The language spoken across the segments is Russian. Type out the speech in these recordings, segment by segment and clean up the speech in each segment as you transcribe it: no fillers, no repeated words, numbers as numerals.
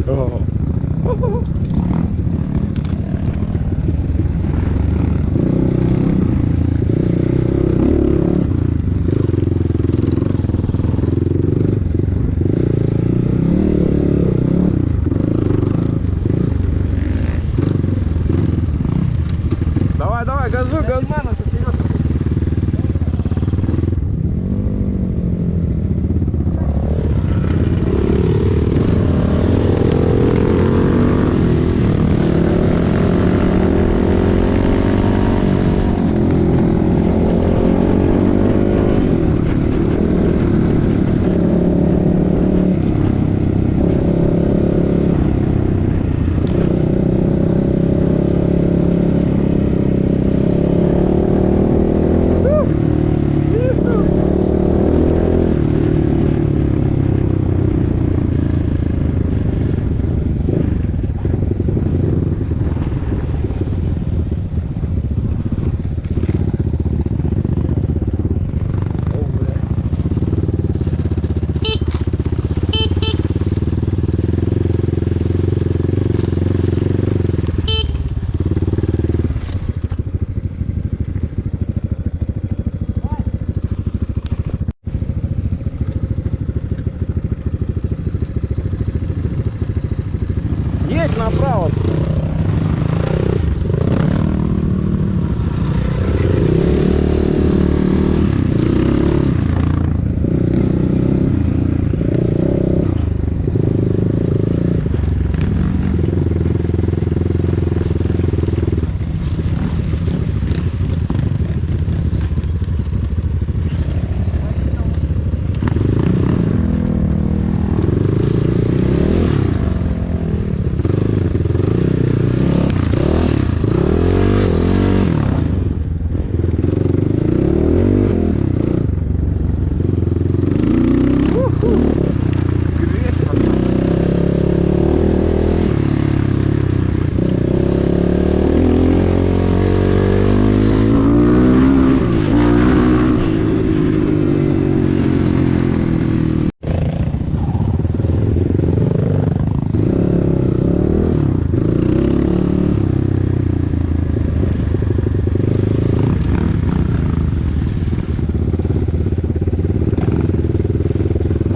О. Давай, давай, газуй, газуй. Едь направо.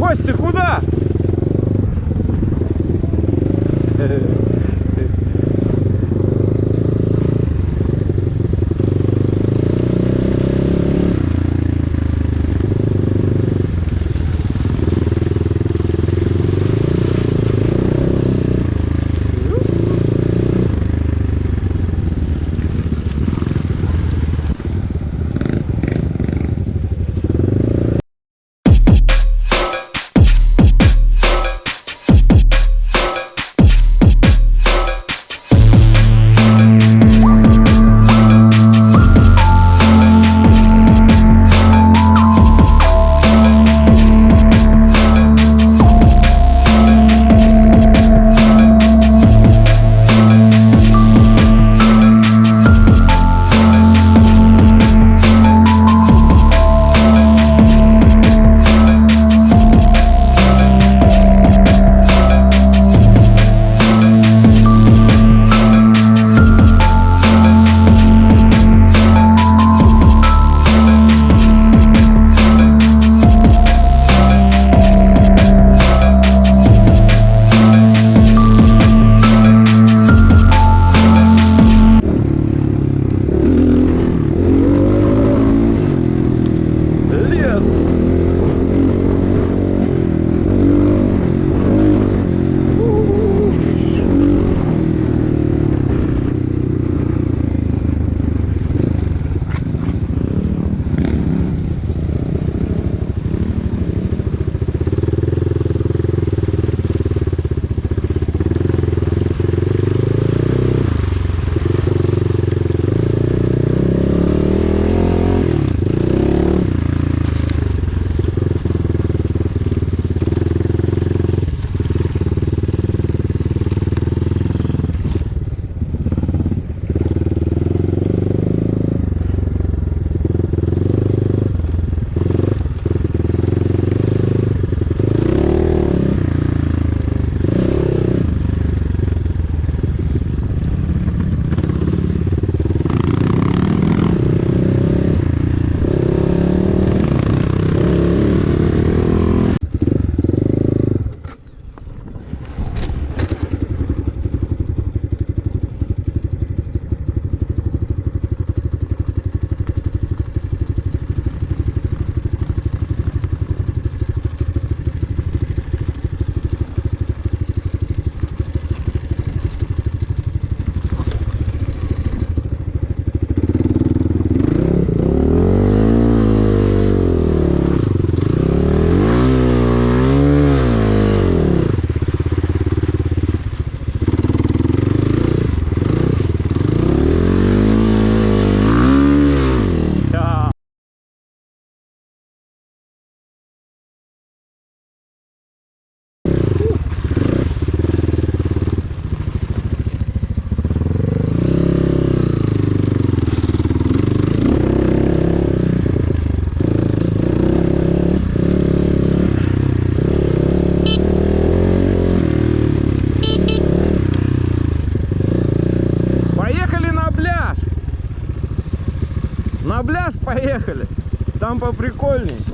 Кость, ты куда? поехали. Там поприкольненько.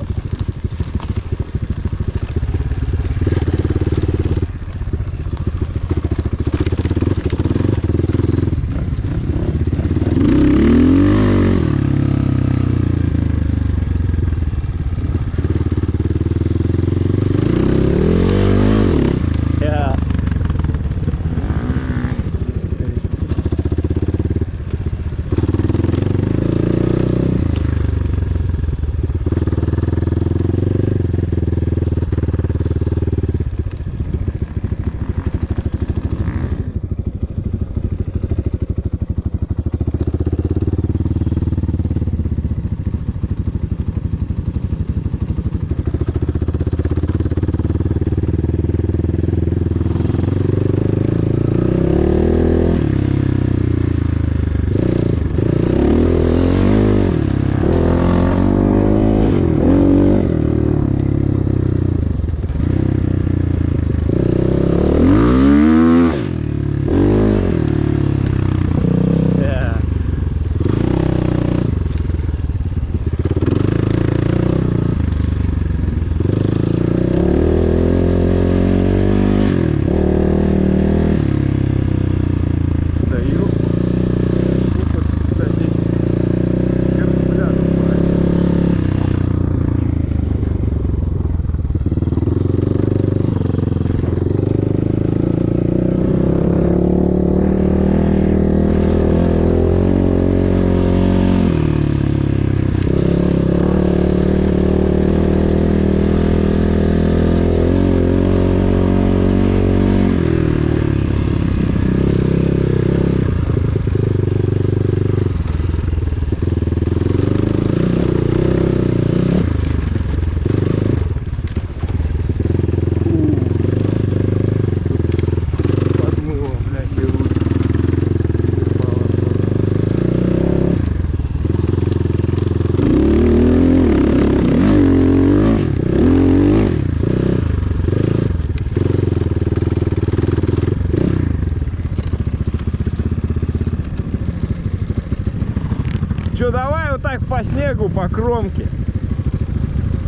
Че, давай вот так по снегу, по кромке.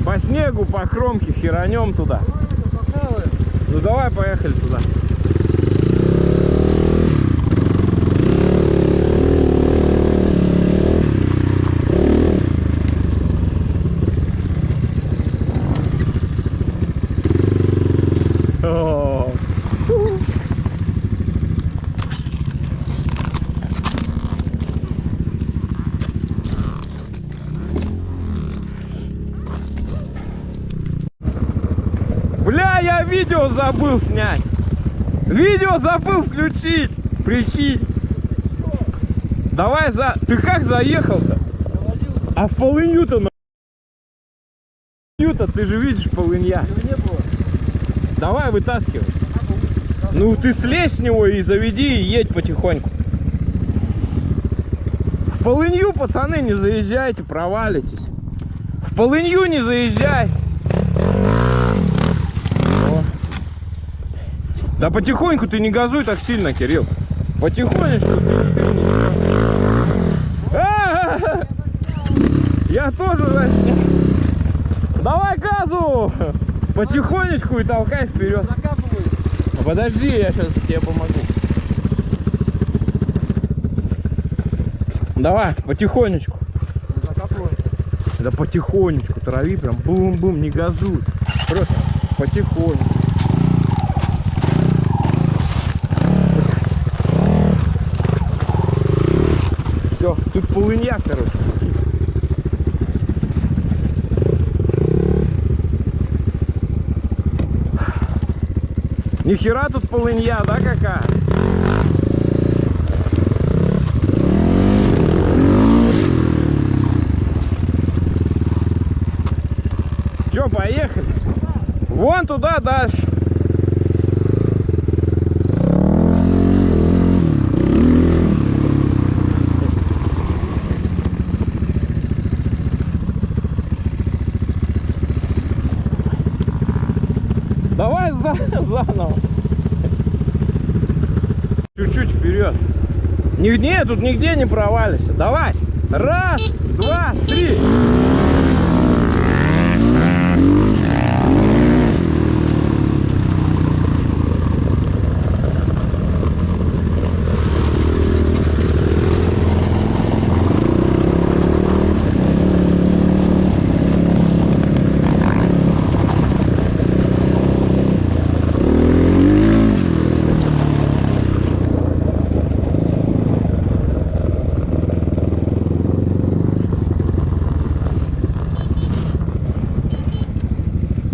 По снегу, по кромке херанем туда. Ну давай, поехали туда. Бля, я видео забыл снять. Видео забыл включить. Прикинь. Давай за... Ты как заехал-то? А в полынью-то на... Ты же видишь полынья. Давай вытаскивай. Ну ты слезь с него и заведи и едь потихоньку. В полынью, пацаны, не заезжайте, провалитесь. В полынью не заезжай. Да потихоньку ты не газуй так сильно, Кирилл. Потихонечку. Я тоже заснял. Давай газу! Потихонечку и толкай вперед. Подожди, я сейчас тебе помогу. Давай, потихонечку. Да потихонечку, трави прям бум-бум, не газуй. Просто потихонечку. Все, тут полынья, короче. Нихера тут полынья, да, какая? Че, поехали? Вон туда дальше. Давай заново. Чуть-чуть вперед. Нигде, тут нигде не провалишься. Давай. Раз, два, три.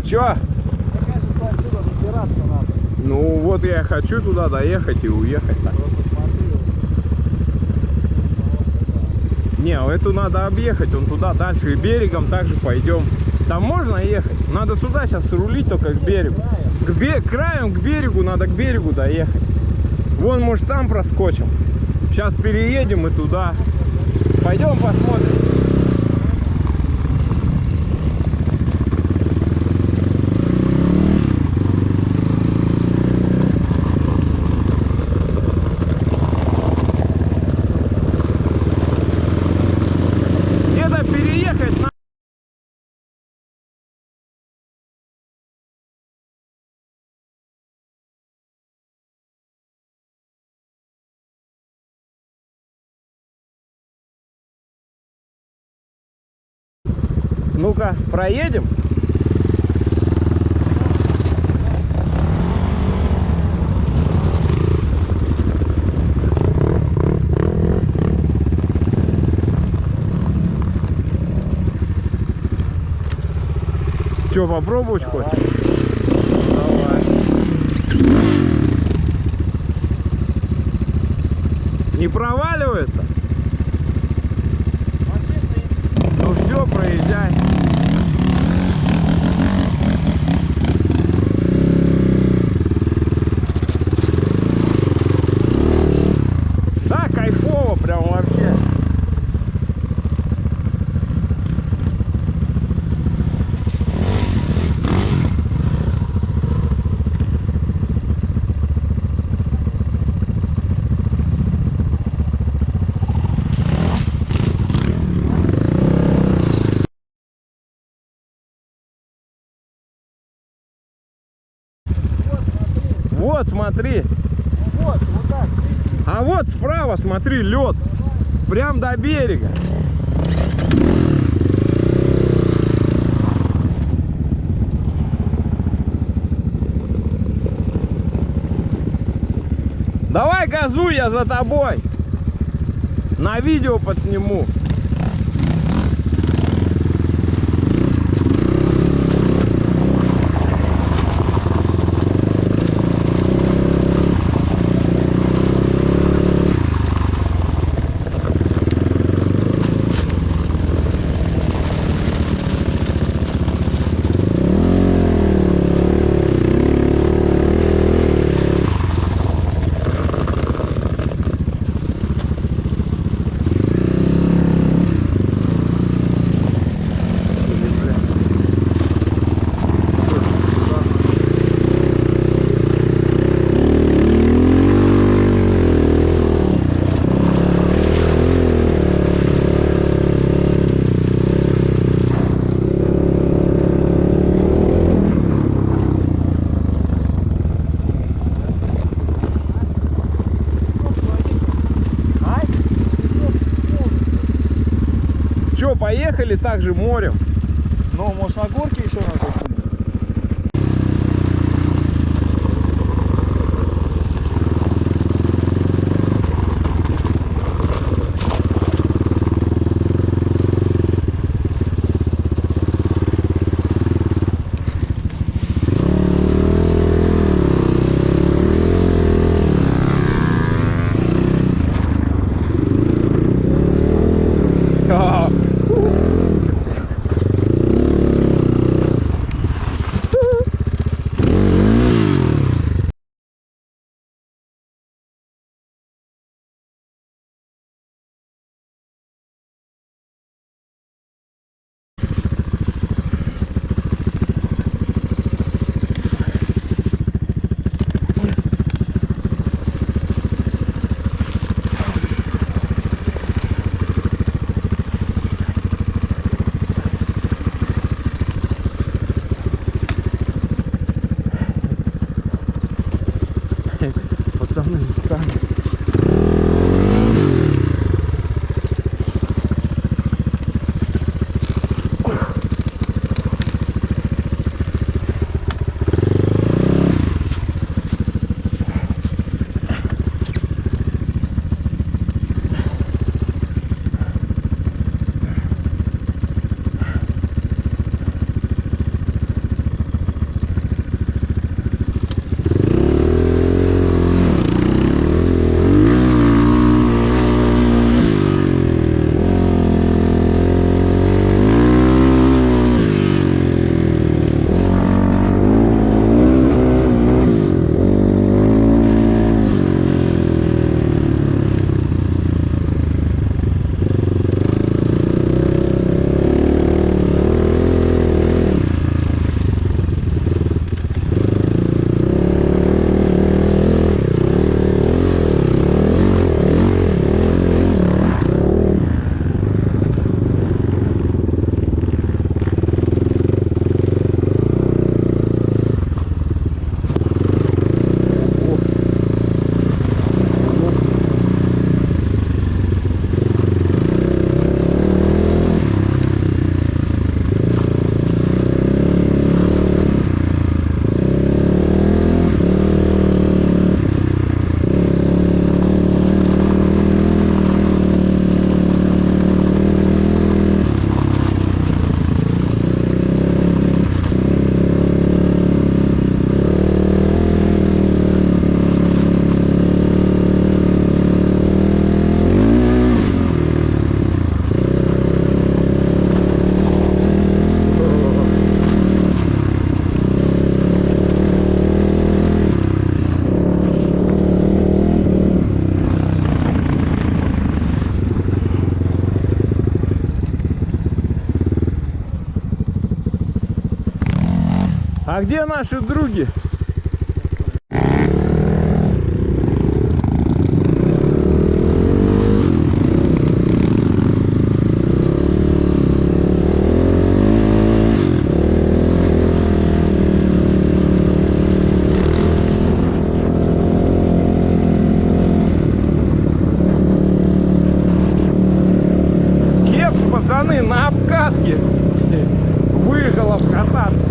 Чё? Ну вот я хочу туда доехать и уехать так. Не, эту надо объехать, он туда дальше и берегом также пойдем. Там можно ехать? Надо сюда сейчас рулить только к берегу. Краем к берегу, надо к берегу доехать. Вон, может, там проскочим. Сейчас переедем и туда. Пойдем посмотрим. Ну-ка, проедем. Че, попробовать хочешь? Давай. Не проваливается? Ну все, проезжай. Да, кайфово прям вообще. Вот, смотри. Вот так. А вот справа, смотри, лед. Прям до берега. Давай газуй, я за тобой. На видео подсниму. Че, поехали также морем? Ну, может, на горке еще надо? пацаны местами. А где наши други? Кепс, пацаны, на обкатке выехал обкататься.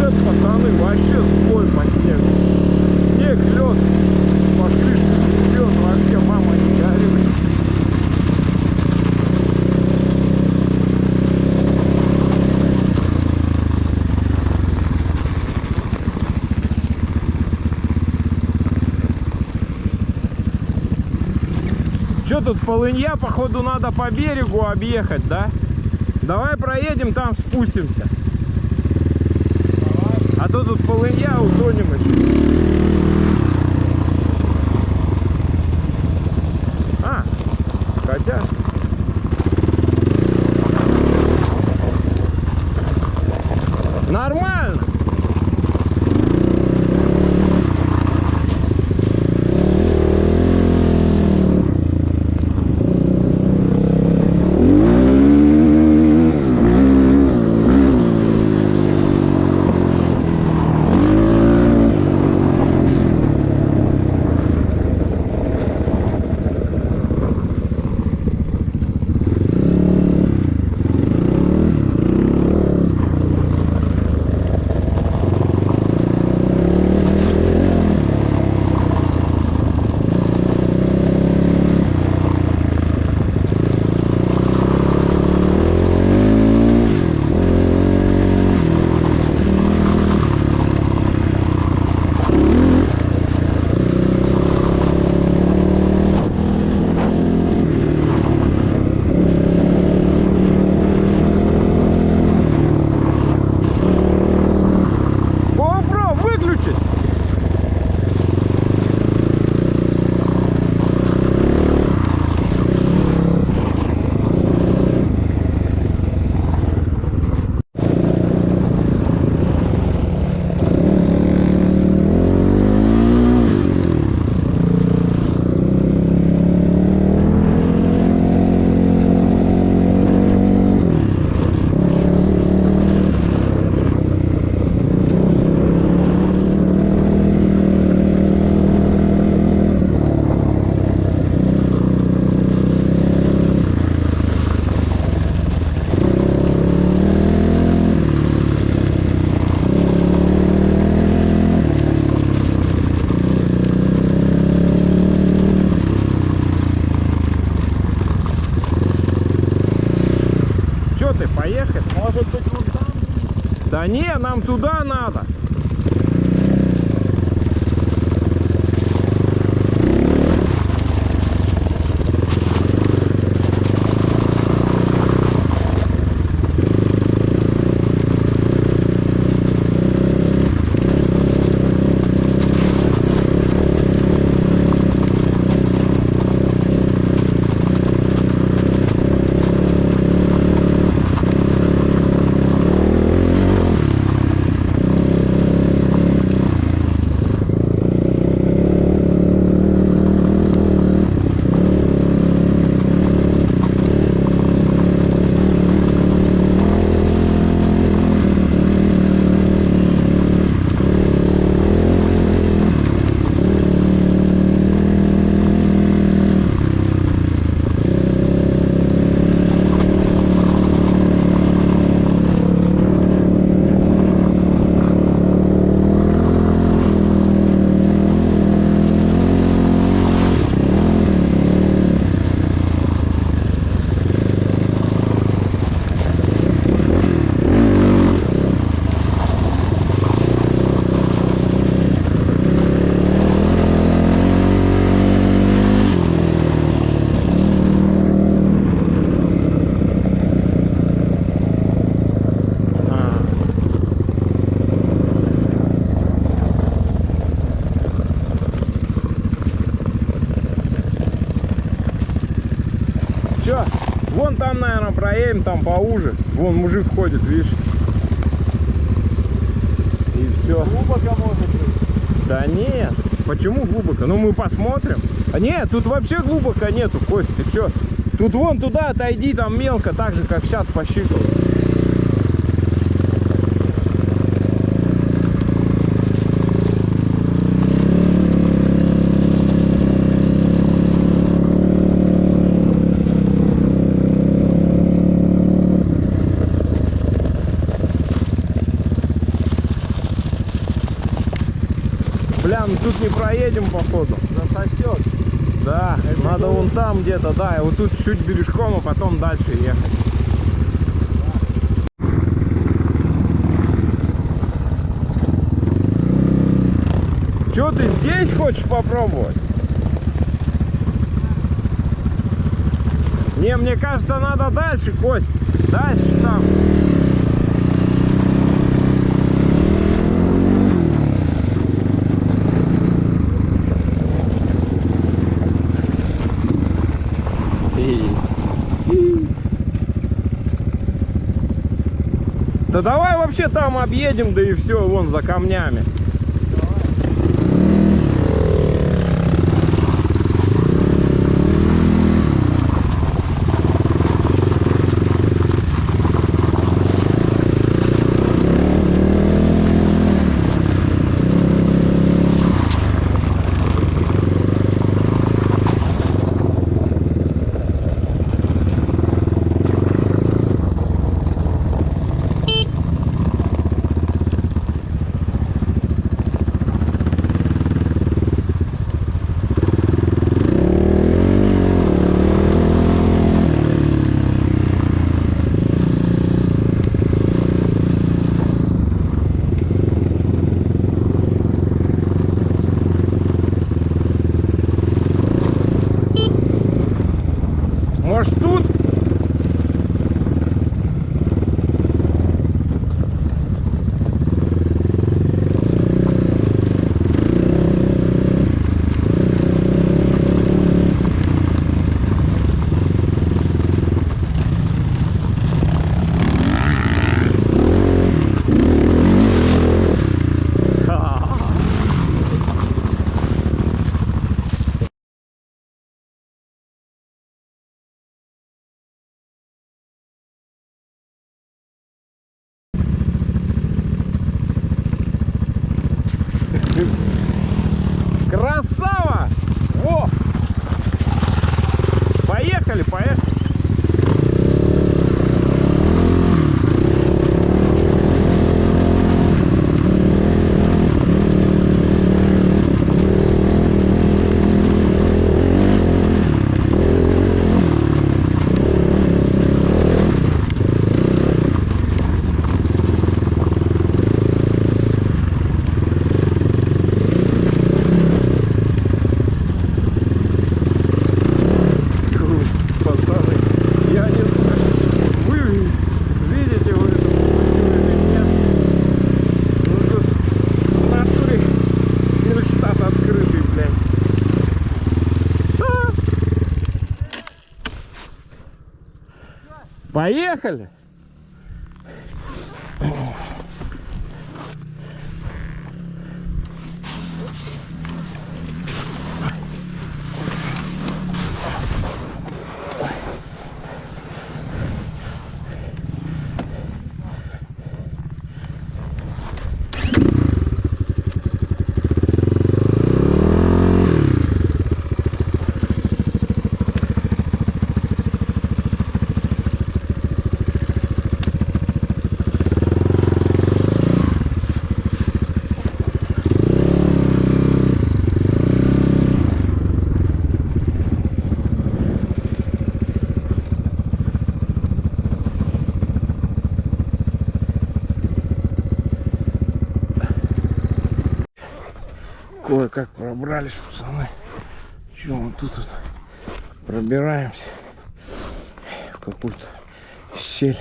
Пацаны, вообще слой по снегу. Снег, лед, по крышке лед, вообще мама не горюй. Че тут полынья, походу надо по берегу объехать, да? Давай проедем, там спустимся. А то тут полынья, утонем еще. Хотя... Нормально. Поехали. Может быть, вон там? Да не, нам туда надо. Че? Вон там, наверное, проедем, там поуже. Вон мужик ходит, видишь? И все. Глубоко может быть. Да нет. Почему глубоко? Ну мы посмотрим. А нет, тут вообще глубоко нету, Кость, ты че? Тут вон туда отойди, там мелко, так же, как сейчас посчитывал. Бля, ну тут не проедем, походу. Засосет. Да, Это надо было. вон там где-то, да, и вот тут чуть бережком, а потом дальше ехать. Че, ты здесь хочешь попробовать? Не, мне кажется, надо дальше, Кость. Дальше там. Да давай вообще там объедем, да и все, вон за камнями. Может тут? Красава! Во! Поехали, поехали. Поехали! Кое-как пробрались, пацаны. Че мы тут вот пробираемся в какую-то щель.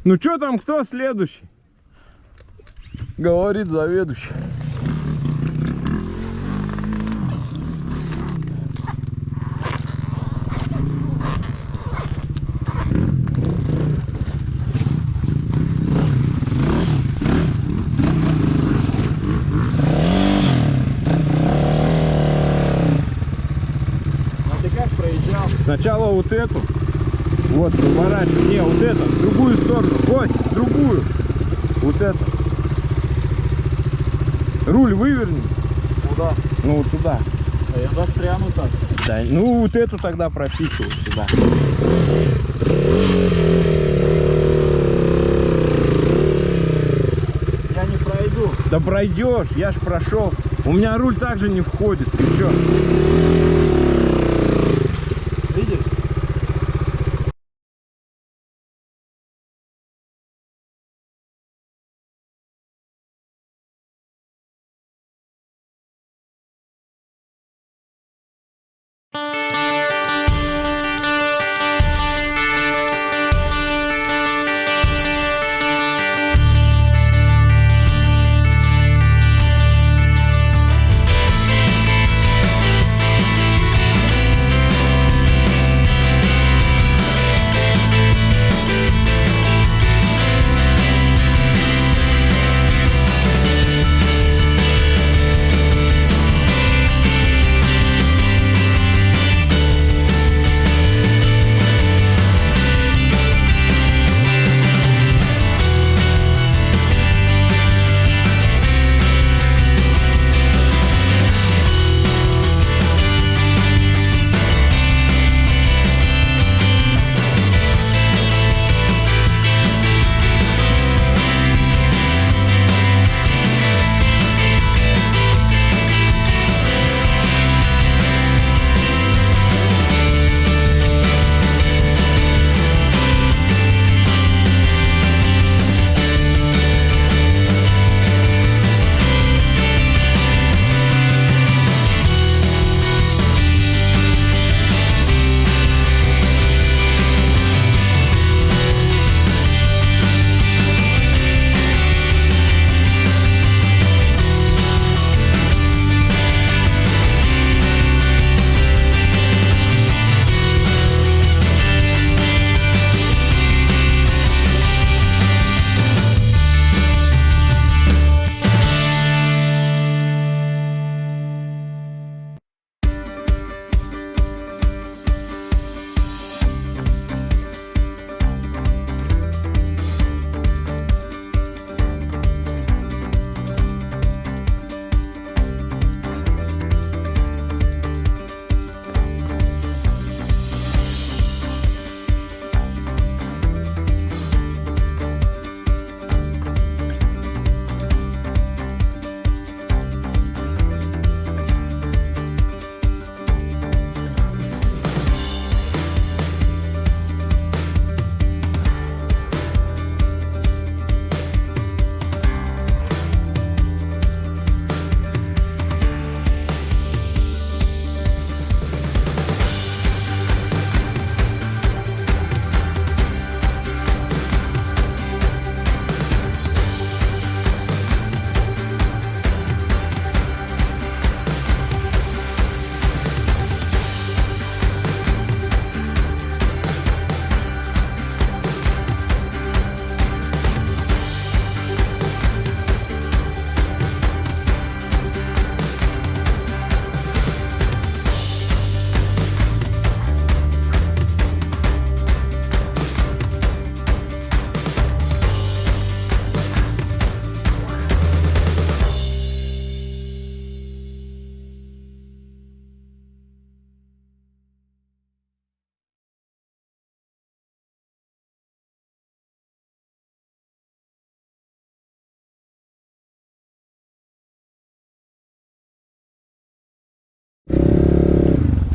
Ну что там, кто следующий? Говорит заведующий. Сначала вот эту, вот, поворачивай, не, вот эту, в другую сторону, Кость, в другую, вот эту. Руль выверни. Куда? Ну, вот туда. А я застряну так. Да, ну, вот эту тогда пропихивай сюда. Я не пройду. Да пройдешь, я ж прошел. У меня руль также не входит, ты чё? Видишь?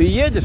Ты едешь?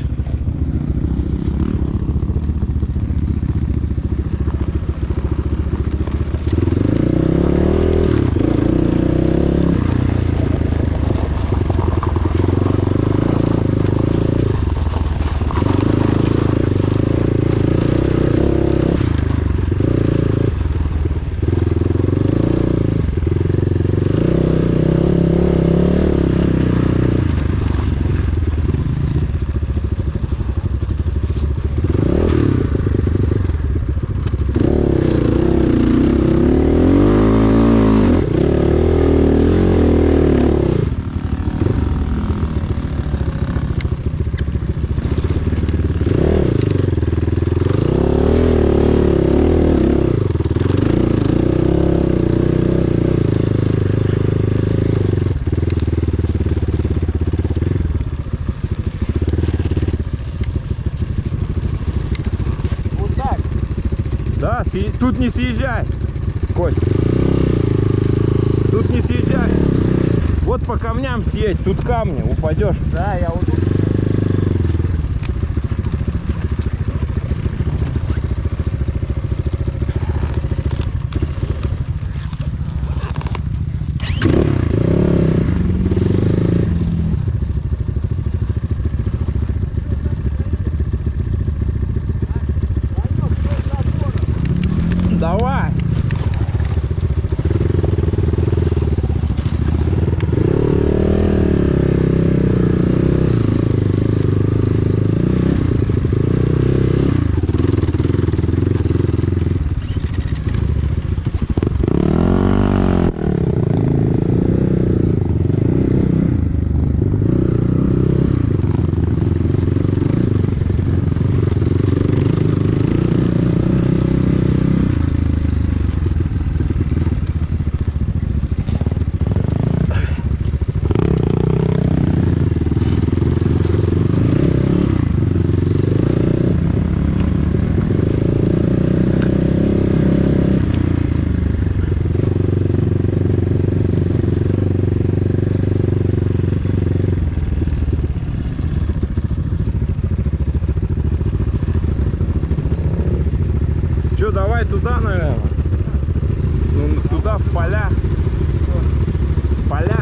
Вот так. Да, тут не съезжай, Кость. Тут не съезжай. Вот по камням съедь, тут камни, упадешь. Да, я вот тут. Давай. Че, давай туда, наверное. Ну, туда, в поля. Поля.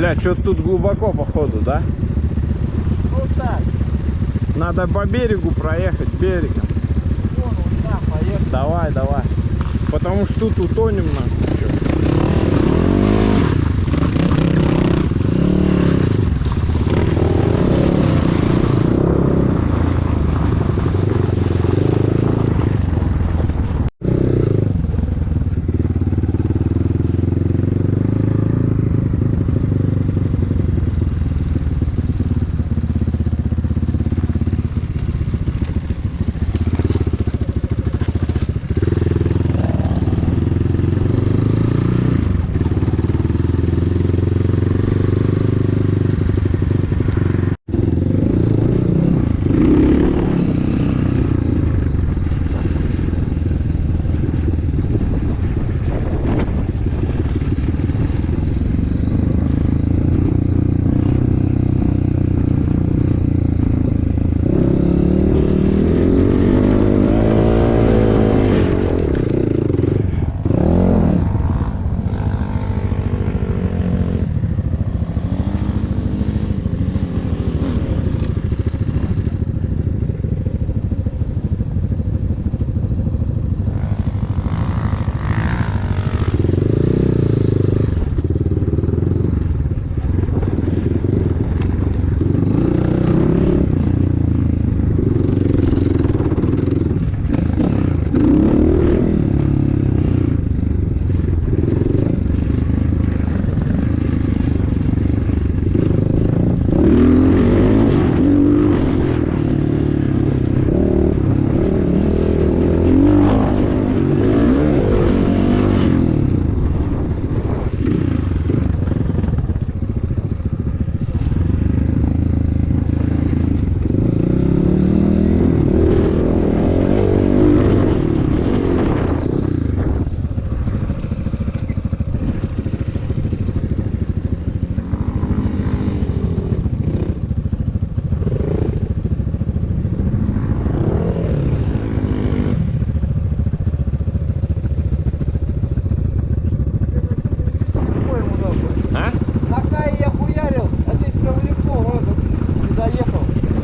Бля, что-то тут глубоко походу, да? Вот так. Надо по берегу проехать, берегом. Вон там, поехали. Давай, давай. Потому что тут утонем нахуй.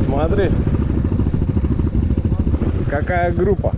Смотри, какая группа.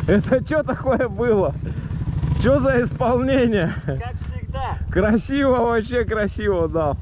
Это что такое было? Что за исполнение? Как всегда. Красиво, вообще красиво, да.